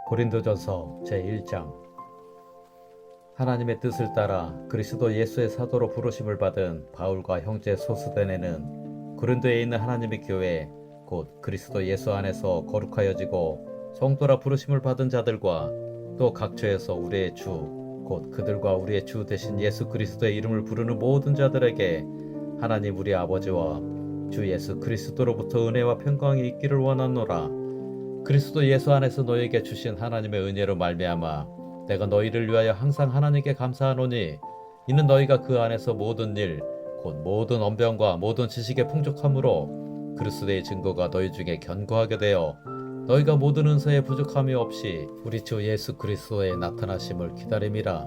고린도전서 제1장. 하나님의 뜻을 따라 그리스도 예수의 사도로 부르심을 받은 바울과 형제 소스데네는 고린도에 있는 하나님의 교회 곧 그리스도 예수 안에서 거룩하여지고 성도라 부르심을 받은 자들과 또 각처에서 우리의 주 곧 그들과 우리의 주 되신 예수 그리스도의 이름을 부르는 모든 자들에게 하나님 우리 아버지와 주 예수 그리스도로부터 은혜와 평강이 있기를 원하노라. 그리스도 예수 안에서 너희에게 주신 하나님의 은혜로 말미암아 내가 너희를 위하여 항상 하나님께 감사하노니 이는 너희가 그 안에서 모든 일 곧 모든 언변과 모든 지식의 풍족함으로 그리스도의 증거가 너희 중에 견고하게 되어 너희가 모든 은사에 부족함이 없이 우리 주 예수 그리스도의 나타나심을 기다림이라.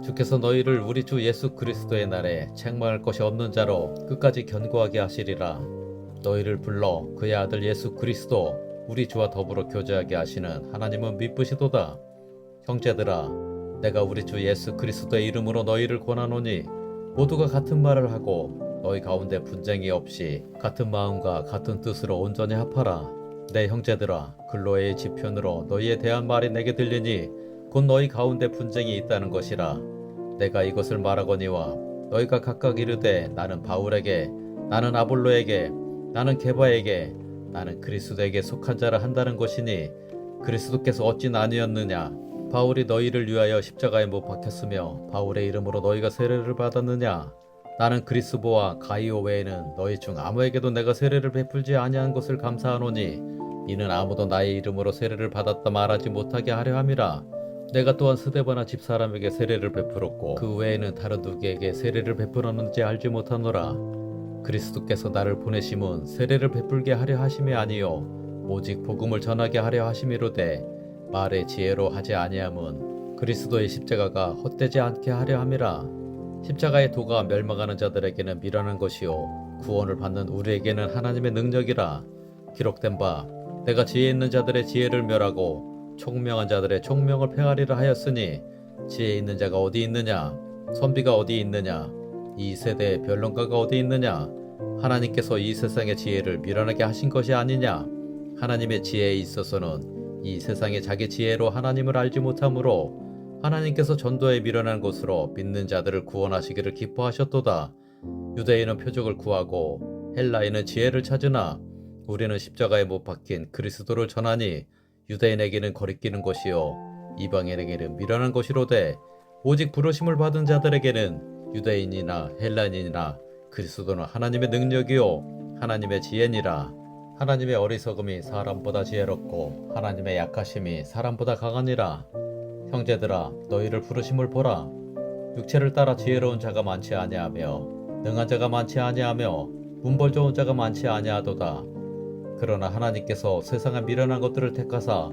주께서 너희를 우리 주 예수 그리스도의 날에 책망할 것이 없는 자로 끝까지 견고하게 하시리라. 너희를 불러 그의 아들 예수 그리스도 우리 주와 더불어 교제하게 하시는 하나님은 미쁘시도다. 형제들아, 내가 우리 주 예수 그리스도의 이름으로 너희를 권하노니 모두가 같은 말을 하고 너희 가운데 분쟁이 없이 같은 마음과 같은 뜻으로 온전히 합하라. 내 형제들아, 글로의 지편으로 너희에 대한 말이 내게 들리니 곧 너희 가운데 분쟁이 있다는 것이라. 내가 이것을 말하거니와 너희가 각각 이르되 나는 바울에게, 나는 아볼로에게, 나는 게바에게, 나는 그리스도에게 속한 자라 한다는 것이니 그리스도께서 어찌 나뉘었느냐? 바울이 너희를 위하여 십자가에 못 박혔으며 바울의 이름으로 너희가 세례를 받았느냐? 나는 그리스보와 가이오 외에는 너희 중 아무에게도 내가 세례를 베풀지 아니한 것을 감사하노니 이는 아무도 나의 이름으로 세례를 받았다 말하지 못하게 하려 함이라. 내가 또한 스데바나 집사람에게 세례를 베풀었고 그 외에는 다른 누구에게 세례를 베풀었는지 알지 못하노라. 그리스도께서 나를 보내심은 세례를 베풀게 하려 하심이 아니요 오직 복음을 전하게 하려 하심이로되 말의 지혜로 하지 아니함은 그리스도의 십자가가 헛되지 않게 하려 함이라. 십자가의 도가 멸망하는 자들에게는 미련한 것이요 구원을 받는 우리에게는 하나님의 능력이라. 기록된 바 내가 지혜 있는 자들의 지혜를 멸하고 총명한 자들의 총명을 폐하리라 하였으니 지혜 있는 자가 어디 있느냐? 선비가 어디 있느냐? 이 세대의 변론가가 어디 있느냐? 하나님께서 이 세상의 지혜를 미련하게 하신 것이 아니냐? 하나님의 지혜에 있어서는 이 세상의 자기 지혜로 하나님을 알지 못하므로 하나님께서 전도에 미련한 곳으로 믿는 자들을 구원하시기를 기뻐하셨도다. 유대인은 표적을 구하고 헬라인은 지혜를 찾으나 우리는 십자가에 못 박힌 그리스도를 전하니 유대인에게는 거리끼는 것이요 이방인에게는 미련한 것이로되 오직 부르심을 받은 자들에게는 유대인이나 헬라인이나 그리스도는 하나님의 능력이요 하나님의 지혜니라. 하나님의 어리석음이 사람보다 지혜롭고 하나님의 약하심이 사람보다 강하니라. 형제들아, 너희를 부르심을 보라. 육체를 따라 지혜로운 자가 많지 아니하며 능한 자가 많지 아니하며 문벌 좋은 자가 많지 아니하도다. 그러나 하나님께서 세상의 미련한 것들을 택하사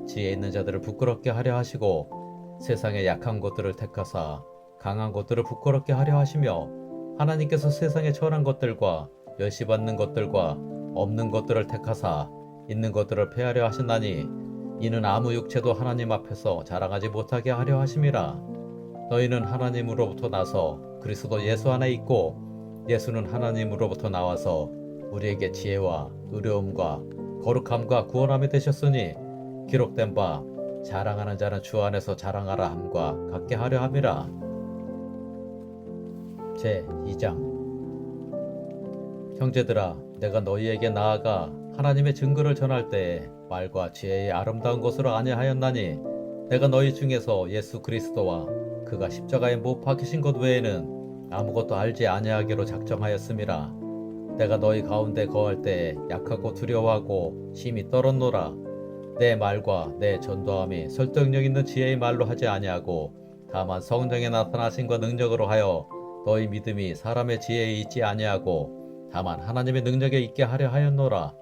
지혜 있는 자들을 부끄럽게 하려 하시고 세상의 약한 것들을 택하사 강한 것들을 부끄럽게 하려 하시며 하나님께서 세상의 천한 것들과 멸시받는 것들과 없는 것들을 택하사 있는 것들을 폐하려 하신다니 이는 아무 육체도 하나님 앞에서 자랑하지 못하게 하려 하심이라. 너희는 하나님으로부터 나서 그리스도 예수 안에 있고 예수는 하나님으로부터 나와서 우리에게 지혜와 의로움과 거룩함과 구원함이 되셨으니 기록된 바 자랑하는 자는 주 안에서 자랑하라 함과 같게 하려 함이라. 제2장. 형제들아, 내가 너희에게 나아가 하나님의 증거를 전할 때에 말과 지혜의 아름다운 것으로 아니하였나니 내가 너희 중에서 예수 그리스도와 그가 십자가에 못 박히신 것 외에는 아무것도 알지 아니하기로 작정하였음이라. 내가 너희 가운데 거할 때에 약하고 두려워하고 심히 떨었노라. 내 말과 내 전도함이 설득력 있는 지혜의 말로 하지 아니하고 다만 성령의 나타나심과 능력으로 하여 너희 믿음이 사람의 지혜에 있지 아니하고 다만 하나님의 능력에 있게 하려 하였노라.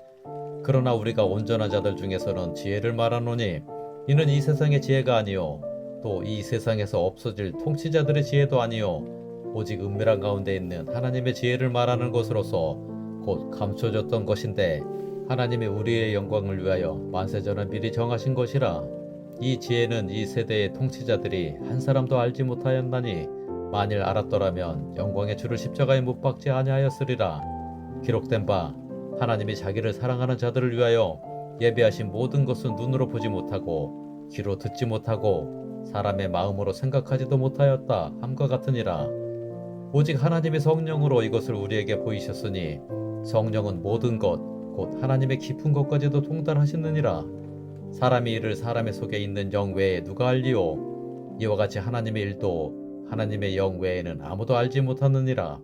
그러나 우리가 온전한 자들 중에서는 지혜를 말하노니 이는 이 세상의 지혜가 아니요 또 이 세상에서 없어질 통치자들의 지혜도 아니요 오직 은밀한 가운데 있는 하나님의 지혜를 말하는 것으로서 곧 감춰졌던 것인데 하나님이 우리의 영광을 위하여 만세전에 미리 정하신 것이라. 이 지혜는 이 세대의 통치자들이 한 사람도 알지 못하였나니 만일 알았더라면 영광의 주를 십자가에 못 박지 아니하였으리라. 기록된 바 하나님이 자기를 사랑하는 자들을 위하여 예비하신 모든 것은 눈으로 보지 못하고 귀로 듣지 못하고 사람의 마음으로 생각하지도 못하였다 함과 같으니라. 오직 하나님의 성령으로 이것을 우리에게 보이셨으니 성령은 모든 것 곧 하나님의 깊은 것까지도 통달하시느니라. 사람이 이를 사람의 속에 있는 영 외에 누가 알리오? 이와 같이 하나님의 일도 하나님의 영 외에는 아무도 알지 못하느니라.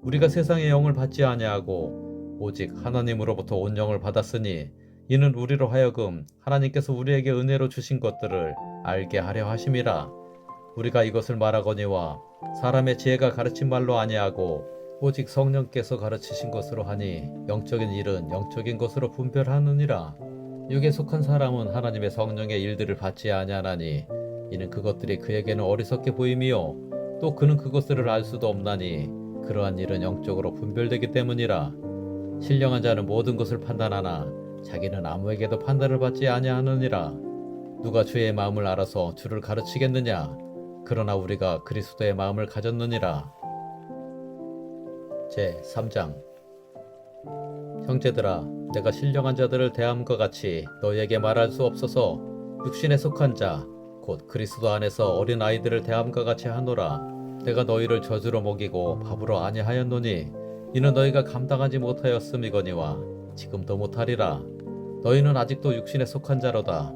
우리가 세상의 영을 받지 아니하고 오직 하나님으로부터 온 영을 받았으니 이는 우리로 하여금 하나님께서 우리에게 은혜로 주신 것들을 알게 하려 하심이라. 우리가 이것을 말하거니와 사람의 지혜가 가르친 말로 아니하고 오직 성령께서 가르치신 것으로 하니 영적인 일은 영적인 것으로 분별하느니라. 육에 속한 사람은 하나님의 성령의 일들을 받지 아니하나니 이는 그것들이 그에게는 어리석게 보임이요 또 그는 그것들을 알 수도 없나니 그러한 일은 영적으로 분별되기 때문이라. 신령한 자는 모든 것을 판단하나 자기는 아무에게도 판단을 받지 아니하느니라. 누가 주의 마음을 알아서 주를 가르치겠느냐? 그러나 우리가 그리스도의 마음을 가졌느니라. 제3장. 형제들아, 내가 신령한 자들을 대함과 같이 너희에게 말할 수 없어서 육신에 속한 자 곧 그리스도 안에서 어린 아이들을 대함과 같이 하노라. 내가 너희를 저주로 먹이고 밥으로 아니하였노니 이는 너희가 감당하지 못하였음이거니와 지금도 못하리라. 너희는 아직도 육신에 속한 자로다.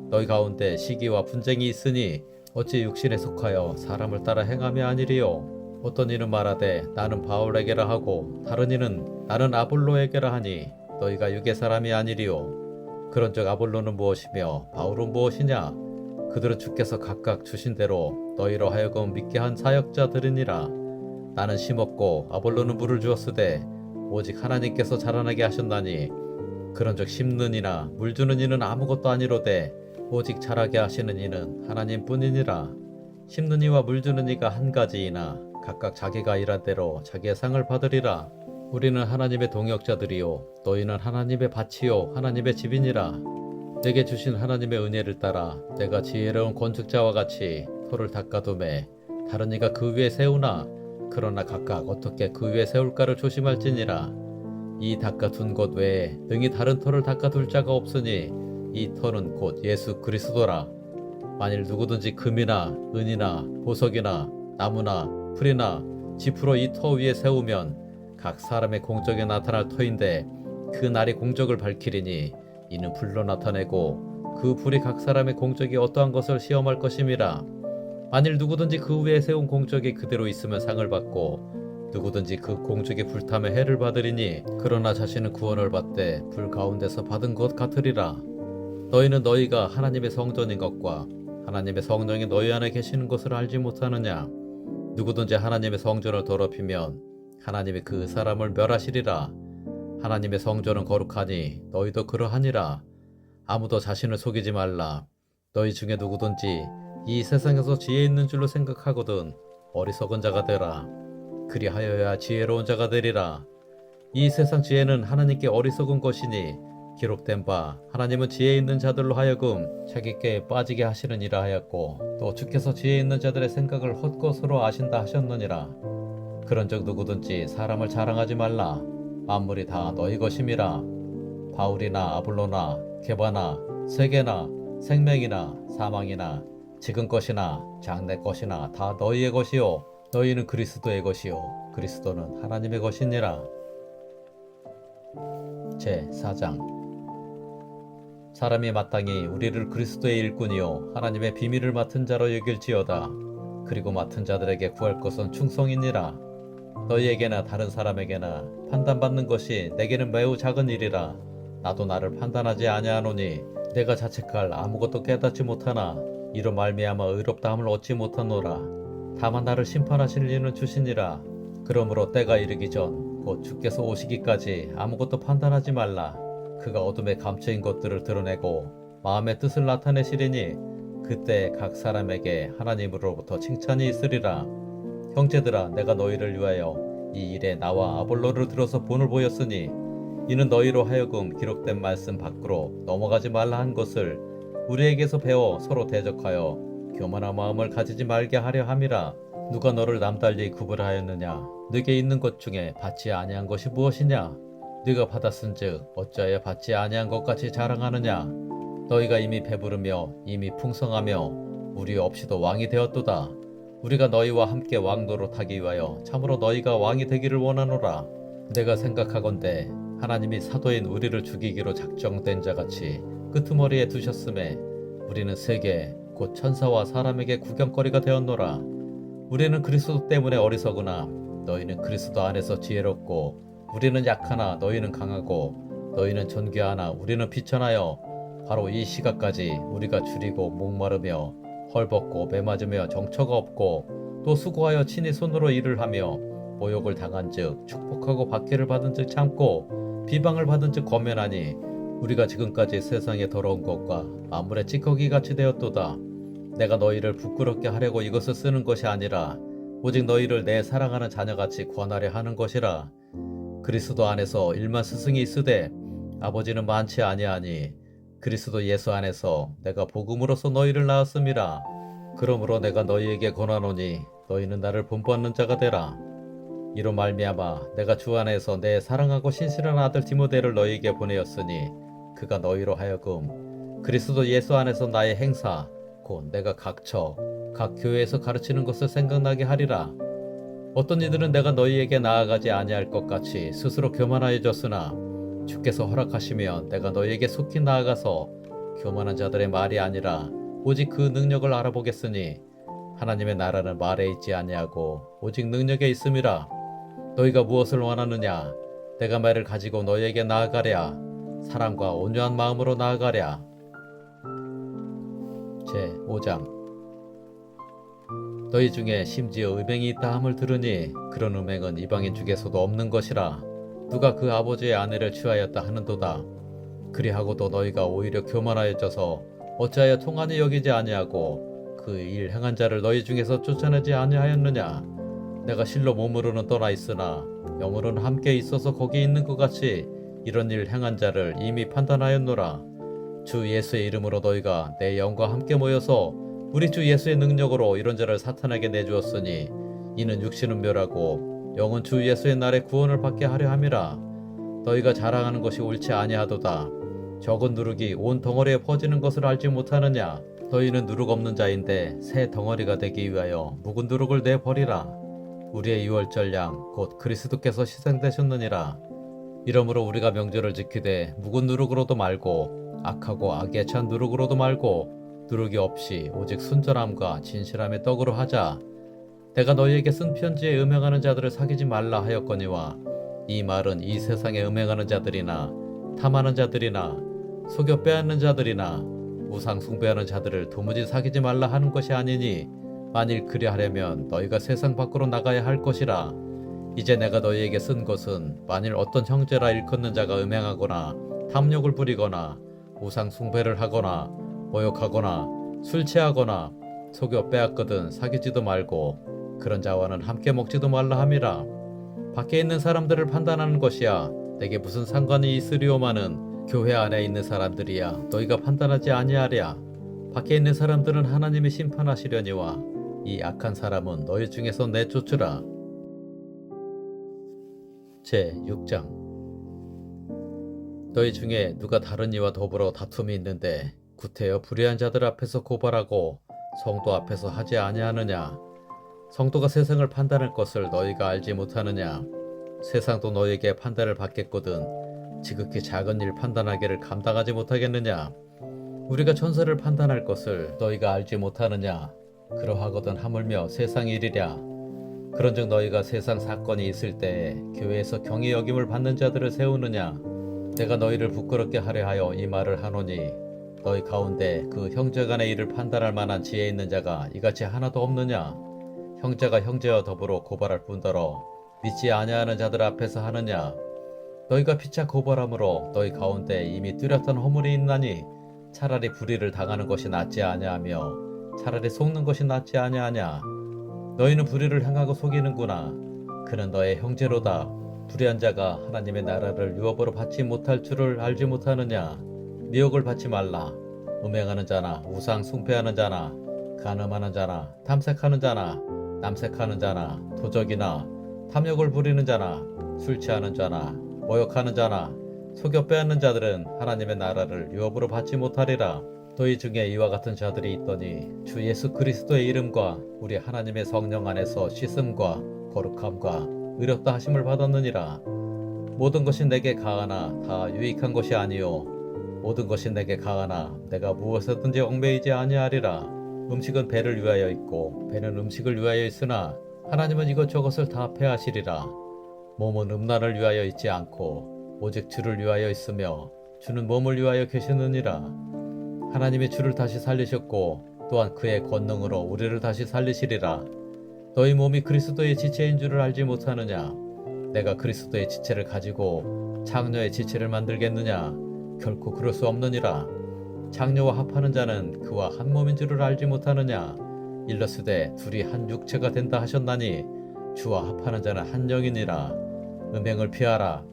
너희 가운데 시기와 분쟁이 있으니 어찌 육신에 속하여 사람을 따라 행함이 아니리요. 어떤 이는 말하되 나는 바울에게라 하고 다른 이는 나는 아볼로에게라 하니 너희가 육의 사람이 아니리요. 그런즉 아볼로는 무엇이며 바울은 무엇이냐? 그들은 주께서 각각 주신 대로 너희로 하여금 믿게 한 사역자들이니라. 나는 심었고 아볼로는 물을 주었으되 오직 하나님께서 자라나게 하셨나니 그런즉 심는 이나 물 주는 이는 아무것도 아니로되 오직 자라게 하시는 이는 하나님뿐이니라. 심는 이와 물 주는 이가 한 가지이나 각각 자기가 일한 대로 자기의 상을 받으리라. 우리는 하나님의 동역자들이요 너희는 하나님의 밭이요 하나님의 집이니라. 내게 주신 하나님의 은혜를 따라 내가 지혜로운 건축자와 같이 터를 닦아두매 다른 이가 그 위에 세우나 그러나 각각 어떻게 그 위에 세울까를 조심할지니라. 이 닦아둔 것 외에 능히 다른 터를 닦아둘 자가 없으니 이 터는 곧 예수 그리스도라. 만일 누구든지 금이나 은이나 보석이나 나무나 풀이나 지푸로 이 터 위에 세우면 각 사람의 공적에 나타날 터인데 그 날이 공적을 밝히리니 이는 불로 나타내고 그 불이 각 사람의 공적이 어떠한 것을 시험할 것임이라. 만일 누구든지 그 위에 세운 공적이 그대로 있으면 상을 받고 누구든지 그 공적이 불타며 해를 받으리니 그러나 자신은 구원을 받되 불 가운데서 받은 것 같으리라. 너희는 너희가 하나님의 성전인 것과 하나님의 성령이 너희 안에 계시는 것을 알지 못하느냐? 누구든지 하나님의 성전을 더럽히면 하나님이 그 사람을 멸하시리라. 하나님의 성전은 거룩하니 너희도 그러하니라. 아무도 자신을 속이지 말라. 너희 중에 누구든지 이 세상에서 지혜 있는 줄로 생각하거든 어리석은 자가 되라. 그리하여야 지혜로운 자가 되리라. 이 세상 지혜는 하나님께 어리석은 것이니 기록된 바 하나님은 지혜 있는 자들로 하여금 자기께 빠지게 하시느니라 하였고 또 주께서 지혜 있는 자들의 생각을 헛것으로 아신다 하셨느니라. 그런즉 누구든지 사람을 자랑하지 말라. 만물이 다 너희 것임이라. 바울이나 아볼로나 게바나 세계나 생명이나 사망이나 지금 것이나 장래 것이나 다 너희의 것이요 너희는 그리스도의 것이요 그리스도는 하나님의 것이니라. 제4장. 사람이 마땅히 우리를 그리스도의 일꾼이요 하나님의 비밀을 맡은 자로 여길지어다. 그리고 맡은 자들에게 구할 것은 충성이니라. 너희에게나 다른 사람에게나 판단받는 것이 내게는 매우 작은 일이라. 나도 나를 판단하지 아니하노니 내가 자책할 아무것도 깨닫지 못하나 이로 말미암아 의롭다함을 얻지 못하노라. 다만 나를 심판하실 이는 주시니라. 그러므로 때가 이르기 전 곧 주께서 오시기까지 아무것도 판단하지 말라. 그가 어둠에 감춰인 것들을 드러내고 마음의 뜻을 나타내시리니 그때 각 사람에게 하나님으로부터 칭찬이 있으리라. 형제들아, 내가 너희를 위하여 이 일에 나와 아볼로를 들어서 본을 보였으니 이는 너희로 하여금 기록된 말씀 밖으로 넘어가지 말라 한 것을 우리에게서 배워 서로 대적하여 교만한 마음을 가지지 말게 하려 함이라. 누가 너를 남달리 구별하였느냐? 네게 있는 것 중에 받지 아니한 것이 무엇이냐? 네가 받았은즉 어찌하여 받지 아니한 것 같이 자랑하느냐? 너희가 이미 배부르며 이미 풍성하며 우리 없이도 왕이 되었도다. 우리가 너희와 함께 왕 노릇하기 위하여 참으로 너희가 왕이 되기를 원하노라. 내가 생각하건대 하나님이 사도인 우리를 죽이기로 작정된 자같이 끄트머리에 두셨음에 우리는 세계 곧 천사와 사람에게 구경거리가 되었노라. 우리는 그리스도 때문에 어리석으나 너희는 그리스도 안에서 지혜롭고 우리는 약하나 너희는 강하고 너희는 존귀하나 우리는 비천하여 바로 이 시각까지 우리가 줄이고 목마르며 헐벗고 매맞으며 정처가 없고 또 수고하여 친히 손으로 일을 하며 모욕을 당한즉 축복하고 박해를 받은즉 참고 비방을 받은즉 권면하니 우리가 지금까지 세상에 더러운 것과 만물의 찌꺼기 같이 되었도다. 내가 너희를 부끄럽게 하려고 이것을 쓰는 것이 아니라 오직 너희를 내 사랑하는 자녀같이 구원하려 하는 것이라. 그리스도 안에서 일만 스승이 있으되 아버지는 많지 아니하니 그리스도 예수 안에서 내가 복음으로써 너희를 낳았음이라. 그러므로 내가 너희에게 권하노니 너희는 나를 본받는 자가 되라. 이로 말미암아 내가 주 안에서 내 사랑하고 신실한 아들 디모데를 너희에게 보내었으니 그가 너희로 하여금 그리스도 예수 안에서 나의 행사 곧 내가 각 교회에서 가르치는 것을 생각나게 하리라. 어떤 이들은 내가 너희에게 나아가지 아니할 것 같이 스스로 교만하여졌으나 주께서 허락하시면 내가 너희에게 속히 나아가서 교만한 자들의 말이 아니라 오직 그 능력을 알아보겠으니 하나님의 나라는 말에 있지 아니하고 오직 능력에 있음이라. 너희가 무엇을 원하느냐? 내가 말을 가지고 너희에게 나아가랴. 사랑과 온유한 마음으로 나아가랴. 제5장. 너희 중에 심지어 음행이 있다 함을 들으니 그런 음행은 이방인 중에서도 없는 것이라. 누가 그 아버지의 아내를 취하였다 하는도다. 그리하고도 너희가 오히려 교만하여져서 어찌하여 통한이 여기지 아니하고 그 일 행한 자를 너희 중에서 쫓아내지 아니하였느냐. 내가 실로 몸으로는 떠나 있으나 영으로는 함께 있어서 거기 있는 것 같이 이런 일 행한 자를 이미 판단하였노라. 주 예수의 이름으로 너희가 내 영과 함께 모여서 우리 주 예수의 능력으로 이런 자를 사탄에게 내주었으니 이는 육신은 멸하고 영은 주 예수의 날에 구원을 받게 하려 함이라. 너희가 자랑하는 것이 옳지 아니하도다. 적은 누룩이 온 덩어리에 퍼지는 것을 알지 못하느냐. 너희는 누룩 없는 자인데 새 덩어리가 되기 위하여 묵은 누룩을 내버리라. 우리의 유월절 양 곧 그리스도께서 희생되셨느니라. 이러므로 우리가 명절을 지키되 묵은 누룩으로도 말고 악하고 악에 찬 누룩으로도 말고 누룩이 없이 오직 순전함과 진실함의 떡으로 하자. 내가 너희에게 쓴 편지에 음행하는 자들을 사귀지 말라 하였거니와 이 말은 이 세상에 음행하는 자들이나 탐하는 자들이나 속여 빼앗는 자들이나 우상 숭배하는 자들을 도무지 사귀지 말라 하는 것이 아니니 만일 그리하려면 너희가 세상 밖으로 나가야 할 것이라. 이제 내가 너희에게 쓴 것은 만일 어떤 형제라 일컫는 자가 음행하거나 탐욕을 부리거나 우상 숭배를 하거나 모욕하거나 술 취하거나 속여 빼앗거든 사귀지도 말고 그런 자와는 함께 먹지도 말라 함이라. 밖에 있는 사람들을 판단하는 것이야 내게 무슨 상관이 있으리오마는 교회 안에 있는 사람들이야 너희가 판단하지 아니하랴. 밖에 있는 사람들은 하나님이 심판하시려니와 이 악한 사람은 너희 중에서 내쫓으라. 제6장. 너희 중에 누가 다른 이와 더불어 다툼이 있는데 구태여 불의한 자들 앞에서 고발하고 성도 앞에서 하지 아니하느냐. 성도가 세상을 판단할 것을 너희가 알지 못하느냐. 세상도 너희에게 판단을 받겠거든 지극히 작은 일 판단하기를 감당하지 못하겠느냐. 우리가 천사를 판단할 것을 너희가 알지 못하느냐. 그러하거든 하물며 세상 일이랴. 그런즉 너희가 세상 사건이 있을 때에 교회에서 경히 여김을 받는 자들을 세우느냐. 내가 너희를 부끄럽게 하려 하여 이 말을 하노니 너희 가운데 그 형제간의 일을 판단할 만한 지혜 있는 자가 이같이 하나도 없느냐. 형제가 형제와 더불어 고발할 뿐더러 믿지 아니하는 자들 앞에서 하느냐. 너희가 피차 고발함으로 너희 가운데 이미 뚜렷한 허물이 있나니 차라리 불의를 당하는 것이 낫지 아니하며 차라리 속는 것이 낫지 아니하냐. 너희는 불의를 행하고 속이는구나. 그는 너의 형제로다. 불의한 자가 하나님의 나라를 유업으로 받지 못할 줄을 알지 못하느냐. 미혹을 받지 말라. 음행하는 자나 우상 숭배하는 자나 간음하는 자나 탐색하는 자나 남색하는 자나 도적이나 탐욕을 부리는 자나 술 취하는 자나 모욕하는 자나 속여 빼앗는 자들은 하나님의 나라를 유업으로 받지 못하리라. 너희 중에 이와 같은 자들이 있더니 주 예수 그리스도의 이름과 우리 하나님의 성령 안에서 씻음과 거룩함과 의롭다 하심을 받았느니라. 모든 것이 내게 가하나 다 유익한 것이 아니요 모든 것이 내게 가하나 내가 무엇에든지 얽매이지 아니하리라. 음식은 배를 위하여 있고 배는 음식을 위하여 있으나 하나님은 이것저것을 다 패하시리라. 몸은 음란을 위하여 있지 않고 오직 주를 위하여 있으며 주는 몸을 위하여 계시느니라. 하나님이 주를 다시 살리셨고 또한 그의 권능으로 우리를 다시 살리시리라. 너희 몸이 그리스도의 지체인 줄을 알지 못하느냐? 내가 그리스도의 지체를 가지고 창녀의 지체를 만들겠느냐? 결코 그럴 수 없느니라. 창녀와 합하는 자는 그와 한 몸인 줄을 알지 못하느냐? 일러스되 둘이 한 육체가 된다 하셨나니 주와 합하는 자는 한 영이니라. 음행을 피하라.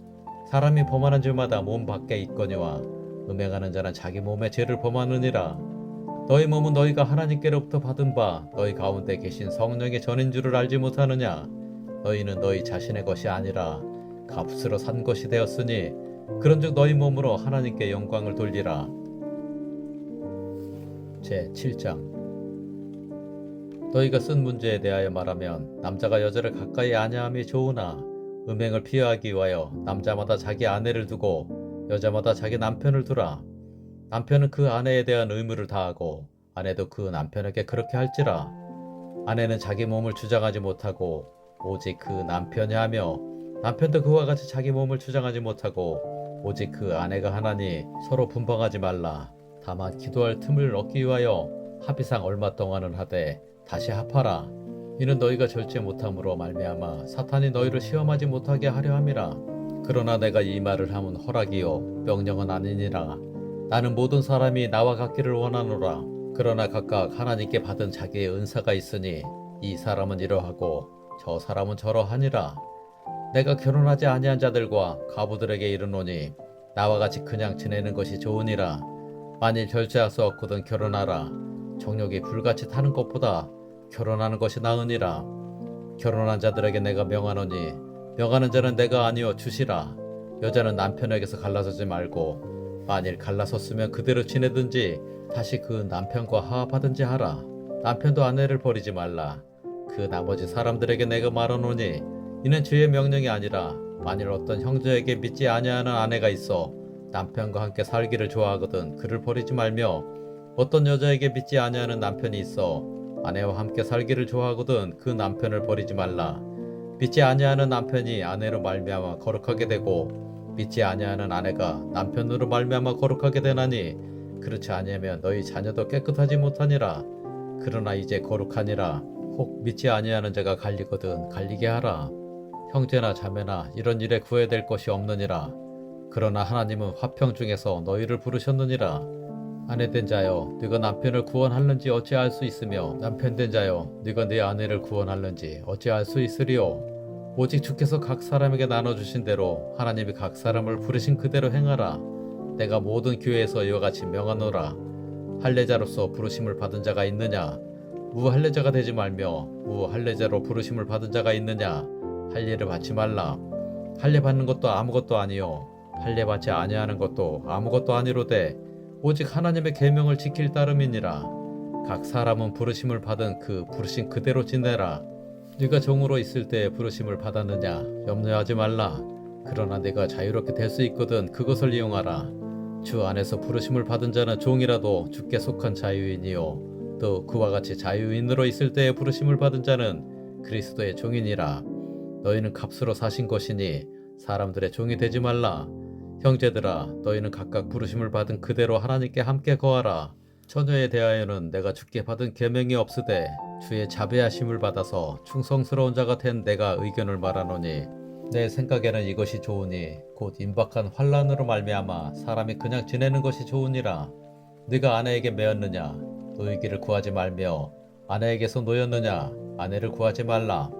사람이 범하는 죄마다 몸 밖에 있거니와 음행하는 자는 자기 몸의 죄를 범하느니라. 너희 몸은 너희가 하나님께로부터 받은 바 너희 가운데 계신 성령의 전인 줄을 알지 못하느냐? 너희는 너희 자신의 것이 아니라 값으로 산 것이 되었으니 그런즉 너희 몸으로 하나님께 영광을 돌리라. 제7장. 너희가 쓴 문제에 대하여 말하면 남자가 여자를 가까이 아냐함이 좋으나 음행을 피하기 위하여 남자마다 자기 아내를 두고 여자마다 자기 남편을 두라. 남편은 그 아내에 대한 의무를 다하고 아내도 그 남편에게 그렇게 할지라. 아내는 자기 몸을 주장하지 못하고 오직 그 남편이 하며 남편도 그와 같이 자기 몸을 주장하지 못하고 오직 그 아내가 하나니 서로 분방하지 말라. 다만 기도할 틈을 얻기 위하여 합의상 얼마 동안은 하되 다시 합하라. 이는 너희가 절제 못함으로 말미암아 사탄이 너희를 시험하지 못하게 하려 함이라. 그러나 내가 이 말을 함은 허락이요 명령은 아니니라. 나는 모든 사람이 나와 같기를 원하노라. 그러나 각각 하나님께 받은 자기의 은사가 있으니 이 사람은 이러하고 저 사람은 저러하니라. 내가 결혼하지 아니한 자들과 과부들에게 이르노니 나와 같이 그냥 지내는 것이 좋으니라. 만일 절제할 수 없거든 결혼하라. 정욕이 불같이 타는 것보다 결혼하는 것이 나으니라. 결혼한 자들에게 내가 명하노니 명하는 자는 내가 아니요 주시라. 여자는 남편에게서 갈라서지 말고 만일 갈라섰으면 그대로 지내든지 다시 그 남편과 화합하든지 하라. 남편도 아내를 버리지 말라. 그 나머지 사람들에게 내가 말하노니 이는 주의 명령이 아니라 만일 어떤 형제에게 믿지 아니하는 아내가 있어 남편과 함께 살기를 좋아하거든 그를 버리지 말며 어떤 여자에게 믿지 아니하는 남편이 있어 아내와 함께 살기를 좋아하거든 그 남편을 버리지 말라. 믿지 아니하는 남편이 아내로 말미암아 거룩하게 되고 믿지 아니하는 아내가 남편으로 말미암아 거룩하게 되나니 그렇지 아니하면 너희 자녀도 깨끗하지 못하니라. 그러나 이제 거룩하니라. 혹 믿지 아니하는 자가 갈리거든 갈리게 하라. 형제나 자매나 이런 일에 구애될 것이 없느니라. 그러나 하나님은 화평 중에서 너희를 부르셨느니라. 아내된 자여 네가 남편을 구원할는지 어찌할 수 있으며 남편된 자여 네가 네 아내를 구원할는지 어찌할 수 있으리요. 오직 주께서 각 사람에게 나눠주신 대로 하나님이 각 사람을 부르신 그대로 행하라. 내가 모든 교회에서 이와 같이 명하노라. 할례자로서 부르심을 받은 자가 있느냐? 무할례자가 되지 말며 무할례자로 부르심을 받은 자가 있느냐? 할례를 받지 말라. 할례 받는 것도 아무것도 아니요 할례 받지 아니하는 것도 아무것도 아니로되 오직 하나님의 계명을 지킬 따름이니라. 각 사람은 부르심을 받은 그 부르심 그대로 지내라. 네가 종으로 있을 때에 부르심을 받았느냐? 염려하지 말라. 그러나 네가 자유롭게 될 수 있거든 그것을 이용하라. 주 안에서 부르심을 받은 자는 종이라도 주께 속한 자유인이요 또 그와 같이 자유인으로 있을 때에 부르심을 받은 자는 그리스도의 종이니라. 너희는 값으로 사신 것이니 사람들의 종이 되지 말라. 형제들아 너희는 각각 부르심을 받은 그대로 하나님께 함께 거하라. 처녀에 대하여는 내가 주께 받은 계명이 없으되 주의 자비하심을 받아서 충성스러운 자가 된 내가 의견을 말하노니 내 생각에는 이것이 좋으니 곧 임박한 환난으로 말미암아 사람이 그냥 지내는 것이 좋으니라. 네가 아내에게 매었느냐? 노이기를 구하지 말며 아내에게서 노였느냐? 아내를 구하지 말라.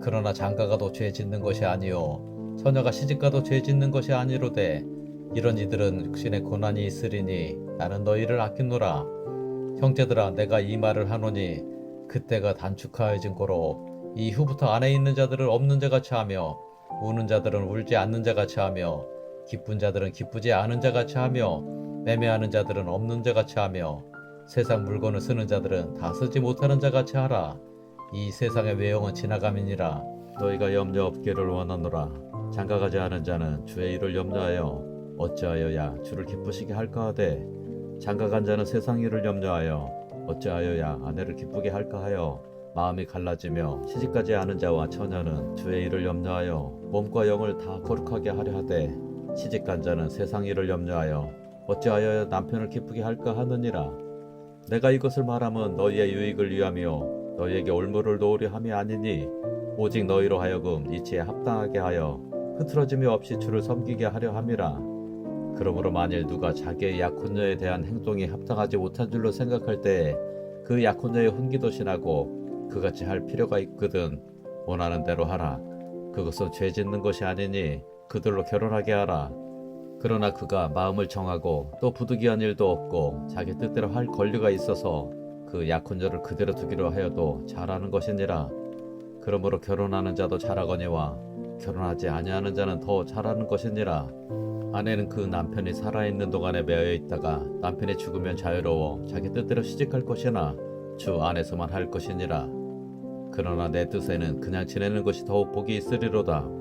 그러나 장가가도 죄 짓는 것이 아니요 처녀가 시집가도 죄 짓는 것이 아니로되 이런 이들은 육신의 고난이 있으리니 나는 너희를 아끼노라. 형제들아 내가 이 말을 하노니 그때가 단축하여진 고로 이후부터 안에 있는 자들을 없는 자같이 하며 우는 자들은 울지 않는 자같이 하며 기쁜 자들은 기쁘지 않은 자같이 하며 매매하는 자들은 없는 자같이 하며 세상 물건을 쓰는 자들은 다 쓰지 못하는 자같이 하라. 이 세상의 외형은 지나감이니라. 너희가 염려 없기를 원하노라. 장가가지 않은 자는 주의 일을 염려하여 어찌하여야 주를 기쁘시게 할까 하되 장가간 자는 세상 일을 염려하여 어찌하여야 아내를 기쁘게 할까 하여 마음이 갈라지며 시집가지 않은 자와 처녀는 주의 일을 염려하여 몸과 영을 다 거룩하게 하려 하되 시집간 자는 세상 일을 염려하여 어찌하여 남편을 기쁘게 할까 하느니라. 내가 이것을 말하면 너희의 유익을 위하며 너희에게 올무를 놓으려 함이 아니니 오직 너희로 하여금 이치에 합당하게 하여 흐트러짐이 없이 주를 섬기게 하려 함이라. 그러므로 만일 누가 자기의 약혼녀에 대한 행동이 합당하지 못한 줄로 생각할 때에 그 약혼녀의 혼기도 신하고 그같이 할 필요가 있거든 원하는 대로 하라. 그것은 죄 짓는 것이 아니니 그들로 결혼하게 하라. 그러나 그가 마음을 정하고 또 부득이한 일도 없고 자기 뜻대로 할 권리가 있어서 그 약혼녀를 그대로 두기로 하여도 잘하는 것이니라. 그러므로 결혼하는 자도 잘하거니와 결혼하지 아니하는 자는 더 잘하는 것이니라. 아내는 그 남편이 살아있는 동안에 매여 있다가 남편이 죽으면 자유로워 자기 뜻대로 시집갈 것이나 주 안에서만 할 것이니라. 그러나 내 뜻에는 그냥 지내는 것이 더욱 복이 있으리로다.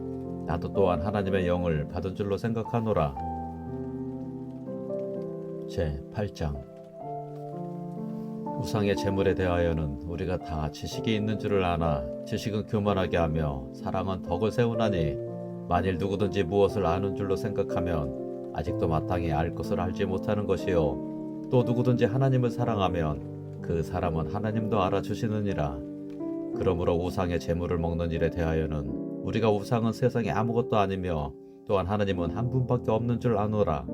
나도 또한 하나님의 영을 받은 줄로 생각하노라. 제8장 우상의 재물에 대하여는 우리가 다 지식이 있는 줄을 아나 지식은 교만하게 하며 사랑은 덕을 세우나니 만일 누구든지 무엇을 아는 줄로 생각하면 아직도 마땅히 알 것을 알지 못하는 것이요 또 누구든지 하나님을 사랑하면 그 사람은 하나님도 알아주시느니라. 그러므로 우상의 재물을 먹는 일에 대하여는 우리가 우상은 세상에 아무것도 아니며 또한 하나님은 한 분밖에 없는 줄 아노라.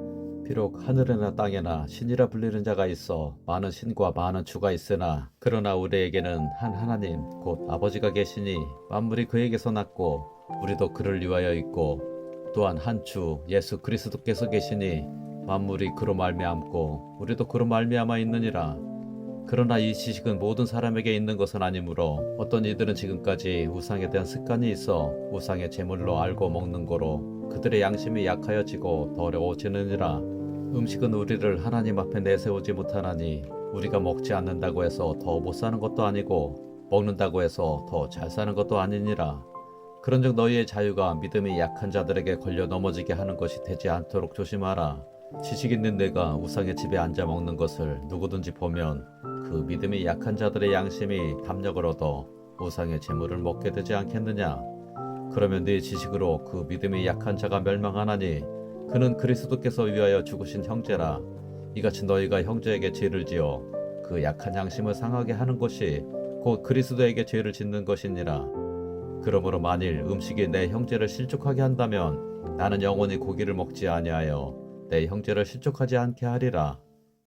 비록 하늘에나 땅에나 신이라 불리는 자가 있어 많은 신과 많은 주가 있으나 그러나 우리에게는 한 하나님 곧 아버지가 계시니 만물이 그에게서 났고 우리도 그를 위하여 있고 또한 한 주 예수 그리스도께서 계시니 만물이 그로 말미암고 우리도 그로 말미암아 있느니라. 그러나 이 지식은 모든 사람에게 있는 것은 아니므로 어떤 이들은 지금까지 우상에 대한 습관이 있어 우상의 제물로 알고 먹는 거로 그들의 양심이 약하여지고 더 어려워지느니라. 음식은 우리를 하나님 앞에 내세우지 못하나니 우리가 먹지 않는다고 해서 더 못 사는 것도 아니고 먹는다고 해서 더 잘 사는 것도 아니니라. 그런즉 너희의 자유가 믿음이 약한 자들에게 걸려 넘어지게 하는 것이 되지 않도록 조심하라. 지식 있는 내가 우상의 집에 앉아 먹는 것을 누구든지 보면 그 믿음이 약한 자들의 양심이 담력을 얻어 우상의 재물을 먹게 되지 않겠느냐. 그러면 네 지식으로 그 믿음이 약한 자가 멸망하나니 그는 그리스도께서 위하여 죽으신 형제라. 이같이 너희가 형제에게 죄를 지어 그 약한 양심을 상하게 하는 것이 곧 그리스도에게 죄를 짓는 것이니라. 그러므로 만일 음식이 내 형제를 실족하게 한다면 나는 영원히 고기를 먹지 아니하여 내 형제를 실족하지 않게 하리라.